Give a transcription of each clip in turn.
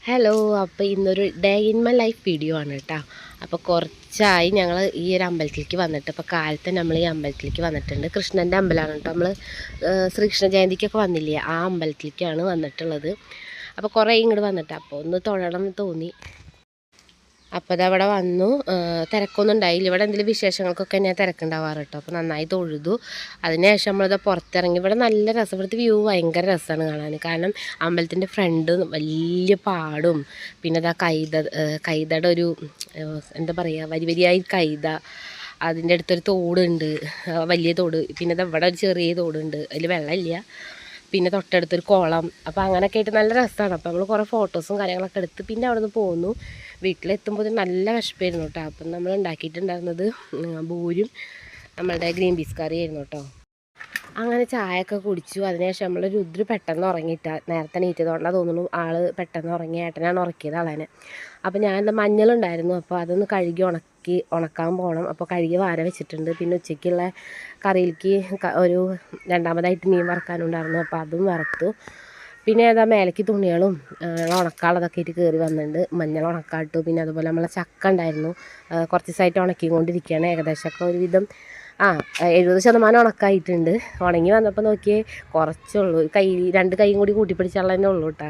Hello. അപ്പോൾ ഇന്നൊരു day in my life video ആണ് കേട്ടോ. അപ്പോൾ കുറച്ചായി ഞങ്ങൾ ഈ ഒരു അമ്പലത്തിലേക്ക് വന്നിട്ട്. അപ്പോൾ കാലത്ത് നമ്മൾ ഈ അമ്പലത്തിലേക്ക് വന്നിട്ടുണ്ട്. കൃഷ്ണൻ്റെ അമ്പലമാണ് കേട്ടോ. നമ്മൾ ശ്രീകൃഷ്ണ ജയന്തിക്കൊക്കെ വന്നില്ലേ, ആ അമ്പലത്തിലേക്കാണ് വന്നിട്ടുള്ളത്. അപ്പോൾ കുറേ ഇങ്ങോട്ട് വന്നിട്ട് അപ്പോൾ ഒന്ന് തൊഴണം എന്ന് തോന്നി. അപ്പോൾ അതവിടെ വന്നു. തിരക്കൊന്നും ഉണ്ടായില്ല. ഇവിടെ എന്തെങ്കിലും വിശേഷങ്ങൾക്കൊക്കെ ഞാൻ തിരക്കുണ്ടാവാറ് കേട്ടോ. അപ്പോൾ നന്നായി തൊഴുതു. അതിനുശേഷം നമ്മളിത് പുറത്തിറങ്ങി. ഇവിടെ നല്ല രസം, ഇവിടുത്തെ വ്യൂ ഭയങ്കര രസമാണ് കാണാൻ. കാരണം അമ്പലത്തിൻ്റെ ഫ്രണ്ട് വലിയ പാടും, പിന്നെ അതാ കൈതയുടെ ഒരു എന്താ പറയുക, വരിയായി കൈത. അതിൻ്റെ അടുത്തൊരു തോടുണ്ട്, വലിയ തോട്. പിന്നെ ഇവിടെ ഒരു ചെറിയ തോടുണ്ട്, അതിൽ വെള്ളമില്ല. പിന്നെ തൊട്ടടുത്തൊരു കുളം. അപ്പോൾ അങ്ങനെയൊക്കെ ആയിട്ട് നല്ല രസമാണ്. അപ്പോൾ നമ്മൾ കുറേ ഫോട്ടോസും കാര്യങ്ങളൊക്കെ എടുത്ത് പിന്നെ അവിടെ നിന്ന് പോന്നു. വീട്ടിലെത്തുമ്പോൾ നല്ല വിശപ്പായിരുന്നു കേട്ടോ. അപ്പം നമ്മൾ ഉണ്ടാക്കിയിട്ടുണ്ടായിരുന്നത് ബൂരും നമ്മളുടെ ഗ്രീൻ പീസ് കറി ആയിരുന്നു കേട്ടോ. അങ്ങനെ ചായയൊക്കെ കുടിച്ചു. അതിനുശേഷം നമ്മൾ രുദ്ര പെട്ടെന്ന് ഉറങ്ങിയിട്ട, നേരത്തെ നീറ്റതുകൊണ്ടാണ് തോന്നുന്നു ആൾ പെട്ടെന്ന് ഉറങ്ങി. ഏട്ടനാണ് ഉറക്കിയത് ആളനെ. അപ്പോൾ ഞാൻ മഞ്ഞളുണ്ടായിരുന്നു, അപ്പോൾ അതൊന്ന് കഴുകി ഉണക്കാൻ പോകണം. അപ്പോൾ കഴുകി വാര വെച്ചിട്ടുണ്ട്. പിന്നെ ഉച്ചയ്ക്കുള്ള കറിയിലേക്ക് ഒരു രണ്ടാമതായിട്ട് മീൻ വറക്കാനുണ്ടായിരുന്നു, അപ്പോൾ അതും വറുത്തു. പിന്നെ ഏതാ മേലേക്ക് തുണികളും ഉണക്കാനുള്ളതൊക്കെ ആയിട്ട് കയറി വന്നിട്ടുണ്ട്. മഞ്ഞൾ ഉണക്കാട്ടു. പിന്നെ അതുപോലെ നമ്മളെ ചക്ക ഉണ്ടായിരുന്നു, കുറച്ച് ദിവസമായിട്ട് ഉണക്കിക്കൊണ്ടിരിക്കുകയാണ്. ഏകദേശമൊക്കെ ഒരുവിധം 70% ഉണക്കായിട്ടുണ്ട്. ഉണങ്ങി വന്നപ്പോൾ നോക്കിയേ കുറച്ചുള്ളൂ, രണ്ട് കൈയും കൂടി കൂട്ടിപ്പിടിച്ചുള്ള തന്നെ ഉള്ളൂ കേട്ടോ.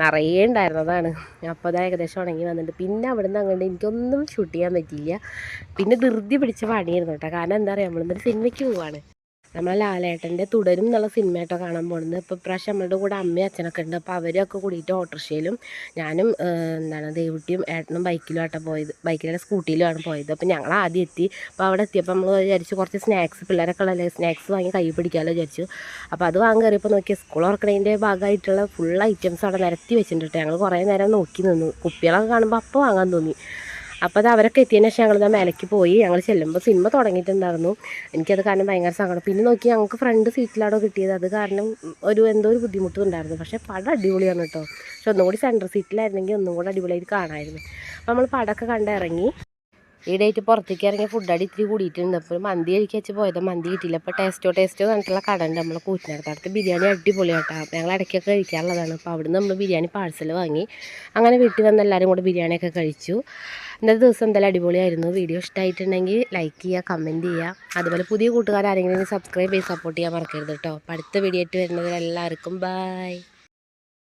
നിറയെ ഉണ്ടായിരുന്നതാണ്. അപ്പോൾ അത് ഏകദേശം ഉണങ്ങി വന്നിട്ടുണ്ട്. പിന്നെ അവിടെ നിന്ന് അങ്ങോട്ട് എനിക്കൊന്നും ഷൂട്ട് ചെയ്യാൻ പറ്റിയില്ല. പിന്നെ ധൃതി പിടിച്ച പണിയായിരുന്നു കേട്ടോ. കാരണം എന്താ പറയുക, നമ്മളിന്നൊരു സിനിമയ്ക്ക് പോവാണ്. നമ്മളെ ലാലേട്ടൻ്റെ തുടരും എന്നുള്ള സിനിമയായിട്ടോ കാണാൻ പോകുന്നത്. ഇപ്പോൾ ഇപ്രാവശ്യം നമ്മളുടെ കൂടെ അമ്മയും അച്ഛനൊക്കെ ഉണ്ട്. അപ്പോൾ അവരൊക്കെ കൂടിയിട്ട് ഓട്ടോറിക്ഷയിലും ഞാനും ദേവുട്ടിയും ഏട്ടനും ബൈക്കിലുമായിട്ടോ പോയത്. ബൈക്കിലല്ല, സ്കൂട്ടിയിലുമാണ് പോയത്. അപ്പോൾ ഞങ്ങൾ ആദ്യം എത്തി. അപ്പോൾ അവിടെ എത്തിയപ്പോൾ നമ്മൾ വിചാരിച്ചു കുറച്ച് സ്നാക്സ്, പിള്ളേരൊക്കെ ഉള്ളല്ലേ, സ്നാക്സ് വാങ്ങി കൈ പിടിക്കാമല്ലോ വിചാരിച്ചു. അപ്പോൾ അത് വാങ്ങി കയറിയപ്പോൾ നോക്കിയാൽ സ്കൂൾ തുറക്കണതിൻ്റെ ഭാഗമായിട്ടുള്ള ഫുൾ ഐറ്റംസ് അവിടെ നിരത്തി വെച്ചിട്ടുണ്ട്. ഞങ്ങൾ കുറേ നേരം നോക്കി നിന്നു. കുപ്പികളൊക്കെ കാണുമ്പോൾ അപ്പോൾ വാങ്ങാൻ തോന്നി. അപ്പോൾ അത് അവരൊക്കെ എത്തിയതിന് ശേഷം ഞങ്ങൾ മേലേക്ക് പോയി. ഞങ്ങൾ ചെല്ലുമ്പോൾ സിനിമ തുടങ്ങിയിട്ടുണ്ടായിരുന്നു. എനിക്കത് കാരണം ഭയങ്കര സങ്കടം. പിന്നെ നോക്കി ഞങ്ങൾക്ക് ഫ്രണ്ട് സീറ്റിലാണോ കിട്ടിയത്, അത് കാരണം എന്തോ ഒരു ബുദ്ധിമുട്ടുണ്ടായിരുന്നു. പക്ഷേ പടം അടിപൊളിയാണ് കേട്ടോ. പക്ഷെ ഒന്നും കൂടി സെൻട്രൽ സീറ്റിലായിരുന്നെങ്കിൽ ഒന്നും കൂടി അടിപൊളിയായിട്ട് കാണാമായിരുന്നു. അപ്പോൾ നമ്മൾ പടമൊക്കെ കണ്ടിറങ്ങി. ഈ ഡേറ്റ് പുറത്തേക്ക് ഇറങ്ങിയ ഫുഡടി ഇത്തിരി കൂടിയിട്ടുണ്ട്. അപ്പോൾ മന്തി കഴിക്കാൻ വെച്ച് പോയത്, മന്തി കിട്ടിയില്ല. അപ്പോൾ ടേസ്റ്റോ പറഞ്ഞിട്ടുള്ള കട ഉണ്ട് നമ്മൾ കൂറ്റിനടുത്ത്. ബിരിയാണി അടിപൊളിയാട്ടോ. അപ്പോൾ ഞങ്ങൾ ഇടയ്ക്കൊക്കെ കഴിക്കാറുള്ളതാണ്. അപ്പോൾ അവിടുന്ന് നമ്മൾ ബിരിയാണി പാഴ്സൽ വാങ്ങി. അങ്ങനെ വീട്ടിൽ വന്ന് എല്ലാവരും കൂടെ ബിരിയാണിയൊക്കെ കഴിച്ചു. ഇന്നത്തെ ദിവസം എന്തായാലും അടിപൊളിയായിരുന്നു. വീഡിയോ ഇഷ്ടമായിട്ടുണ്ടെങ്കിൽ ലൈക്ക് ചെയ്യുക, കമൻറ്റ് ചെയ്യുക. അതുപോലെ പുതിയ കൂട്ടുകാർ ആരെങ്കിലും സബ്സ്ക്രൈബ് ചെയ്ത് സപ്പോർട്ട് ചെയ്യാൻ മറക്കരുത് കേട്ടോ. അപ്പോൾ അടുത്ത വീഡിയോ ആയിട്ട് വരുന്നതിൽ എല്ലാവർക്കും ബൈ.